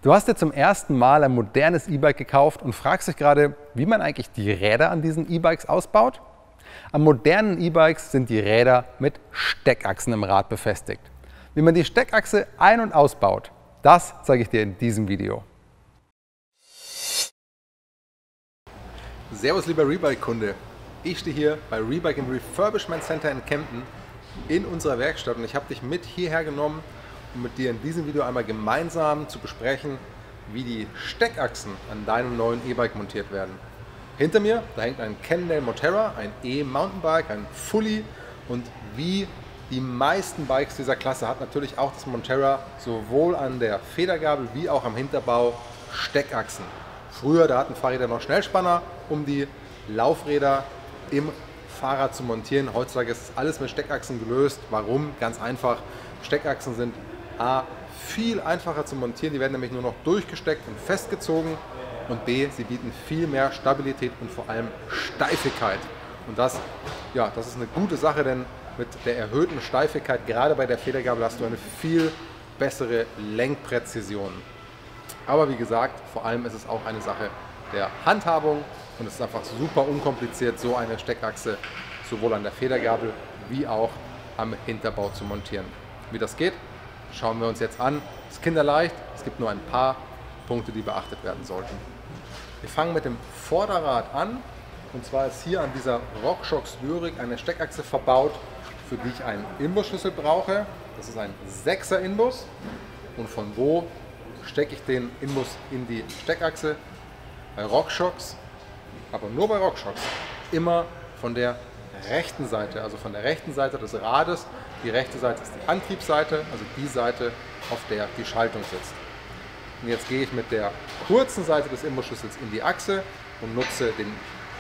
Du hast dir zum ersten Mal ein modernes E-Bike gekauft und fragst dich gerade, wie man eigentlich die Räder an diesen E-Bikes ausbaut? An modernen E-Bikes sind die Räder mit Steckachsen im Rad befestigt. Wie man die Steckachse ein- und ausbaut, das zeige ich dir in diesem Video. Servus lieber Rebike-Kunde, ich stehe hier bei Rebike im Refurbishment Center in Kempten in unserer Werkstatt und ich habe dich mit hierher genommen, um mit dir in diesem Video einmal gemeinsam zu besprechen, wie die Steckachsen an deinem neuen E-Bike montiert werden. Hinter mir, da hängt ein Cannondale Moterra, ein E-Mountainbike, ein Fully, und wie die meisten Bikes dieser Klasse hat natürlich auch das Moterra sowohl an der Federgabel wie auch am Hinterbau Steckachsen. Früher, da hatten Fahrräder noch Schnellspanner, um die Laufräder im Fahrrad zu montieren. Heutzutage ist alles mit Steckachsen gelöst. Warum? Ganz einfach. Steckachsen sind A, viel einfacher zu montieren. Die werden nämlich nur noch durchgesteckt und festgezogen. Und B, sie bieten viel mehr Stabilität und vor allem Steifigkeit. Und das ist eine gute Sache, denn mit der erhöhten Steifigkeit, gerade bei der Federgabel, hast du eine viel bessere Lenkpräzision. Aber wie gesagt, vor allem ist es auch eine Sache der Handhabung und es ist einfach super unkompliziert, so eine Steckachse sowohl an der Federgabel wie auch am Hinterbau zu montieren. Wie das geht, schauen wir uns jetzt an. Es ist kinderleicht, es gibt nur ein paar Punkte, die beachtet werden sollten. Wir fangen mit dem Vorderrad an, und zwar ist hier an dieser RockShox Lyric eine Steckachse verbaut, für die ich einen Imbusschlüssel brauche. Das ist ein 6er Inbus, und von wo stecke ich den Inbus in die Steckachse? Bei RockShox, aber nur bei RockShox, immer von der rechten Seite, also von der rechten Seite des Rades. Die rechte Seite ist die Antriebsseite, also die Seite, auf der die Schaltung sitzt. Und jetzt gehe ich mit der kurzen Seite des Imbusschlüssels in die Achse und nutze den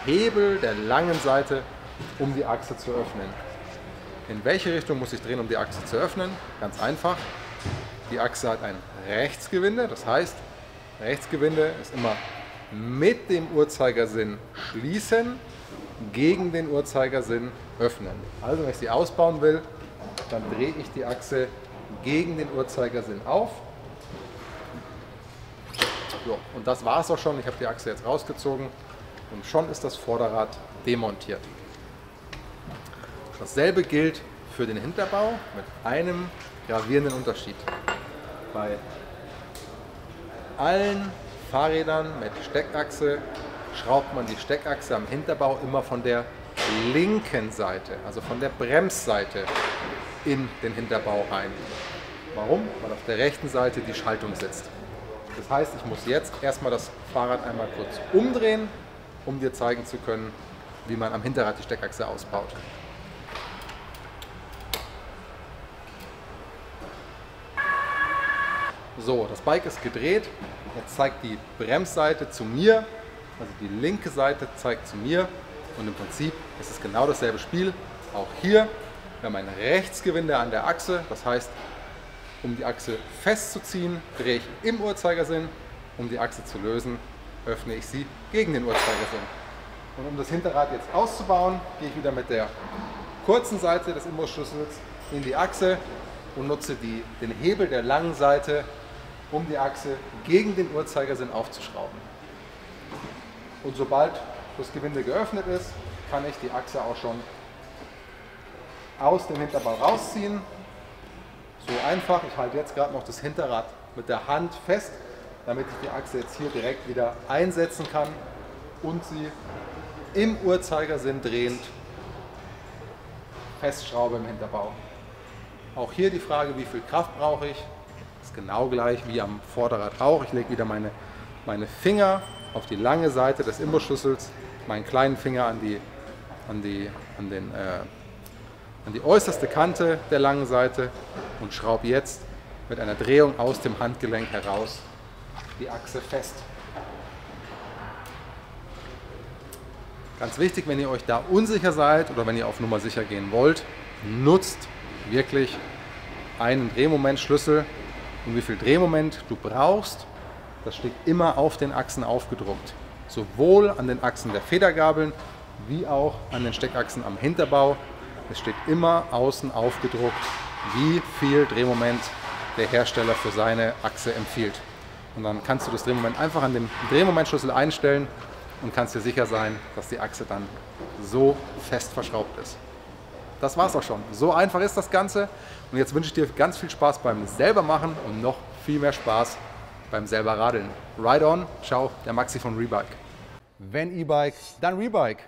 Hebel der langen Seite, um die Achse zu öffnen. In welche Richtung muss ich drehen, um die Achse zu öffnen? Ganz einfach. Die Achse hat ein Rechtsgewinde, das heißt, Rechtsgewinde ist immer mit dem Uhrzeigersinn schließen, gegen den Uhrzeigersinn öffnen. Also wenn ich sie ausbauen will, dann drehe ich die Achse gegen den Uhrzeigersinn auf. So, und das war es auch schon. Ich habe die Achse jetzt rausgezogen und schon ist das Vorderrad demontiert. Dasselbe gilt für den Hinterbau mit einem gravierenden Unterschied. Bei allen Fahrrädern mit Steckachse schraubt man die Steckachse am Hinterbau immer von der linken Seite, also von der Bremsseite, in den Hinterbau rein. Warum? Weil auf der rechten Seite die Schaltung sitzt. Das heißt, ich muss jetzt erstmal das Fahrrad einmal kurz umdrehen, um dir zeigen zu können, wie man am Hinterrad die Steckachse ausbaut. So, das Bike ist gedreht. Jetzt zeigt die Bremsseite zu mir, also die linke Seite zeigt zu mir, und im Prinzip ist es genau dasselbe Spiel. Auch hier, wir haben ein Rechtsgewinde an der Achse, das heißt, um die Achse festzuziehen, drehe ich im Uhrzeigersinn, um die Achse zu lösen, öffne ich sie gegen den Uhrzeigersinn. Und um das Hinterrad jetzt auszubauen, gehe ich wieder mit der kurzen Seite des Imbusschlüssels in die Achse und nutze den Hebel der langen Seite, um die Achse gegen den Uhrzeigersinn aufzuschrauben. Und sobald das Gewinde geöffnet ist, kann ich die Achse auch schon aus dem Hinterbau rausziehen. So einfach. Ich halte jetzt gerade noch das Hinterrad mit der Hand fest, damit ich die Achse jetzt hier direkt wieder einsetzen kann und sie im Uhrzeigersinn drehend festschraube im Hinterbau. Auch hier die Frage, wie viel Kraft brauche ich? Ist genau gleich wie am Vorderrad auch. Ich lege wieder meine Finger auf die lange Seite des Imbusschlüssels, meinen kleinen Finger an die äußerste Kante der langen Seite und schraube jetzt mit einer Drehung aus dem Handgelenk heraus die Achse fest. Ganz wichtig, wenn ihr euch da unsicher seid oder wenn ihr auf Nummer sicher gehen wollt, nutzt wirklich einen Drehmomentschlüssel, und wie viel Drehmoment du brauchst, das steht immer auf den Achsen aufgedruckt. Sowohl an den Achsen der Federgabeln wie auch an den Steckachsen am Hinterbau. Es steht immer außen aufgedruckt, wie viel Drehmoment der Hersteller für seine Achse empfiehlt. Und dann kannst du das Drehmoment einfach an den Drehmomentschlüssel einstellen und kannst dir sicher sein, dass die Achse dann so fest verschraubt ist. Das war's auch schon. So einfach ist das Ganze. Und jetzt wünsche ich dir ganz viel Spaß beim selber machen und noch viel mehr Spaß beim selber Radeln. Ride on. Ciao, der Maxi von Rebike. Wenn E-Bike, dann Rebike.